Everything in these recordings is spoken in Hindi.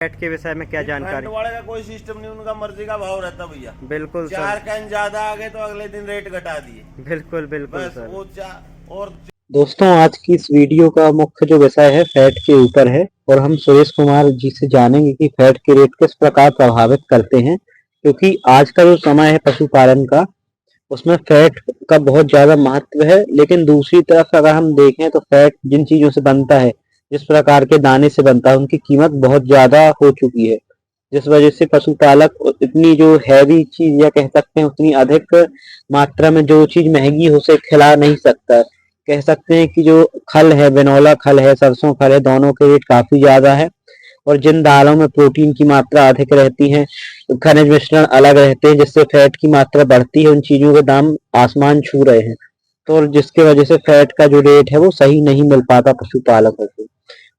फैट के विषय में क्या जानकारी? फैट वाले का कोई सिस्टम नहीं, उनका मर्जी का भाव रहता भैया। बिल्कुल सर। 4 कैन ज्यादा आ गए तो अगले दिन रेट घटा दिए। बिल्कुल बिल्कुल बस सर। वो और दोस्तों, आज की इस वीडियो का मुख्य जो विषय है फैट के ऊपर है और हम सुरेश कुमार जी से जानेंगे कि फैट के रेट किस प्रकार प्रभावित करते हैं, क्योंकि आज का जो समय है पशुपालन का, उसमें फैट का बहुत ज्यादा महत्व है। लेकिन दूसरी तरफ अगर हम देखें तो फैट जिन चीजों से बनता है, जिस प्रकार के दाने से बनता है, उनकी कीमत बहुत ज्यादा हो चुकी है, जिस वजह से पशुपालक इतनी जो हैवी चीज या कह सकते हैं उतनी अधिक मात्रा में जो चीज महंगी हो उसे खिला नहीं सकता। कह सकते हैं कि जो खल है, बिनौला खल है, सरसों खल है, दोनों के रेट काफी ज्यादा है। और जिन दालों में प्रोटीन की मात्रा अधिक रहती है, खनिज मिश्रण अलग रहते हैं, जिससे फैट की मात्रा बढ़ती है, उन चीजों के दाम आसमान छू रहे हैं। तो जिसके वजह से फैट का जो रेट है वो सही नहीं मिल पाता पशुपालकों को।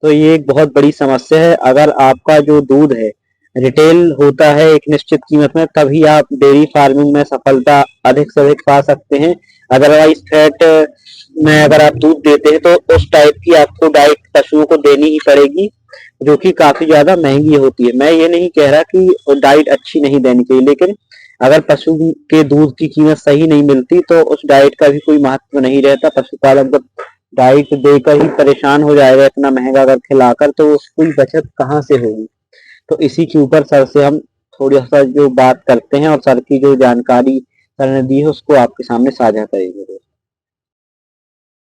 तो ये एक बहुत बड़ी समस्या है। अगर आपका जो दूध है रिटेल होता है एक निश्चित कीमत में, तभी आप डेयरी फार्मिंग में सफलता अधिक से अधिक पा सकते हैं। अदरवाइज फैट में अगर आप दूध देते हैं तो उस टाइप की आपको डाइट पशुओं को देनी ही पड़ेगी, जो कि काफी ज्यादा महंगी होती है। मैं ये नहीं कह रहा कि डाइट अच्छी नहीं देनी चाहिए, लेकिन अगर पशु के दूध की कीमत सही नहीं मिलती तो उस डाइट का भी कोई महत्व नहीं रहता। पशुपालक जब डाइट देकर ही परेशान हो जाएगा इतना महंगा अगर खिलाकर, तो उसकी बचत कहाँ से होगी। तो इसी के ऊपर सर से हम थोड़ा सा जो बात करते हैं और सर की जो जानकारी सर ने दी है उसको आपके सामने साझा करेंगे।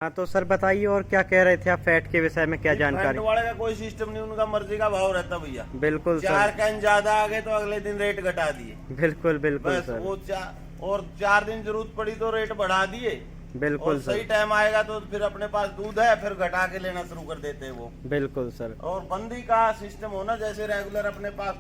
हाँ तो सर बताइए, और क्या कह रहे थे आप फैट के विषय में क्या जानकारी? फैट वाले का कोई सिस्टम नहीं, उनका मर्जी का भाव रहता भैया। बिल्कुल 4 सर। कैन ज्यादा आ गए तो अगले दिन रेट घटा दिए। बिल्कुल बिल्कुल बस सर। वो और 4 दिन जरूरत पड़ी तो रेट बढ़ा दिए। बिल्कुल और सही सर। टाइम आएगा तो फिर अपने पास दूध है, फिर घटा के लेना शुरू कर देते हैं वो। बिल्कुल सर। और बंदी का सिस्टम होना, जैसे रेगुलर अपने पास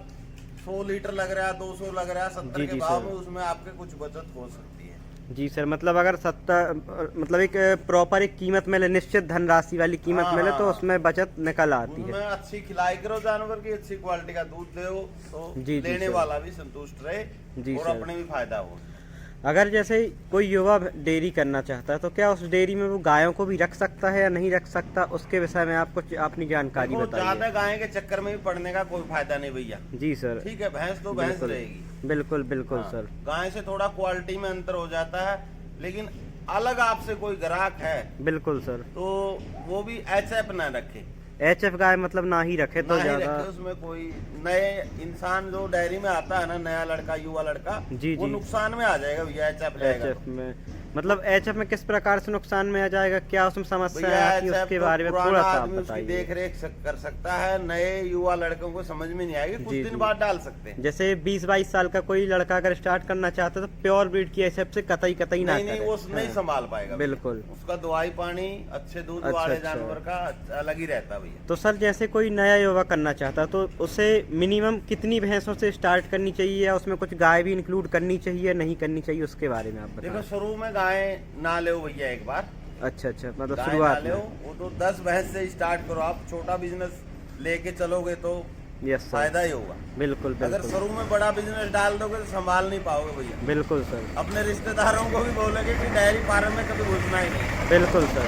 100 लीटर लग रहा है, 200 लग रहा है, 70 के भाव में, उसमें आपके कुछ बचत हो सकती है। जी सर, मतलब अगर 70 मतलब एक प्रॉपर एक कीमत मिले, निश्चित धनराशि वाली कीमत मिले तो उसमें बचत निकल आती है। उसमें अच्छी खिलाई करो जानवर की, अच्छी क्वालिटी का दूध दो तो लेने वाला भी संतुष्ट रहे और अपने भी फायदा हो। अगर जैसे कोई युवा डेयरी करना चाहता है तो क्या उस डेयरी में वो गायों को भी रख सकता है या नहीं रख सकता, उसके विषय में आप कुछ अपनी जानकारी बताइए। ज्यादा गाय के चक्कर में भी पड़ने का कोई फायदा नहीं भैया। जी सर। ठीक है, भैंस तो भैंस रहेगी। बिल्कुल बिल्कुल हाँ, सर। गाय से थोड़ा क्वालिटी में अंतर हो जाता है, लेकिन अलग आपसे कोई ग्राहक है बिल्कुल सर तो वो भी HF ना रखे। HF गाय मतलब ना ही रखे तो ज्यादा। उसमें कोई नए इंसान जो डेयरी में आता है ना, नया लड़का, युवा लड़का, जी वो नुकसान में आ जाएगा भैया HF में। मतलब HF में किस प्रकार से नुकसान में आ जाएगा, क्या उसमें समस्या है कि उसके बारे में थोड़ा सा बताइए। देख रेख कर सकता है, नए युवा लड़कों को समझ में नहीं आएगी, कुछ दिन बाद डाल सकते हैं। जैसे 20-22 साल का कोई लड़का अगर स्टार्ट करना चाहता है तो प्योर ब्रीड की HF से कतई ना नहीं, वो नहीं संभाल पाएगा। बिल्कुल, उसका दवाई पानी अच्छे दूध वाले जानवर का अलग ही रहता भैया। तो सर जैसे कोई नया युवा करना चाहता है तो उसे मिनिमम कितनी भैंसों से स्टार्ट करनी चाहिए, या उसमें कुछ गाय भी इंक्लूड करनी चाहिए नहीं करनी चाहिए, उसके बारे में आप बताएं। देखो, शुरू में गाय ना ले भैया एक बार। अच्छा, मतलब शुरुआत में वो तो 10 भैंस से स्टार्ट करो। आप छोटा बिजनेस लेके चलोगे तो यस फायदा ही होगा। बिल्कुल। अगर शुरू में बड़ा बिजनेस डाल दोगे तो संभाल नहीं पाओगे भैया। बिल्कुल सर। अपने रिश्तेदारों को भी बोलोगे कि डेयरी फार्म में कभी घुसना ही नहीं। बिल्कुल सर।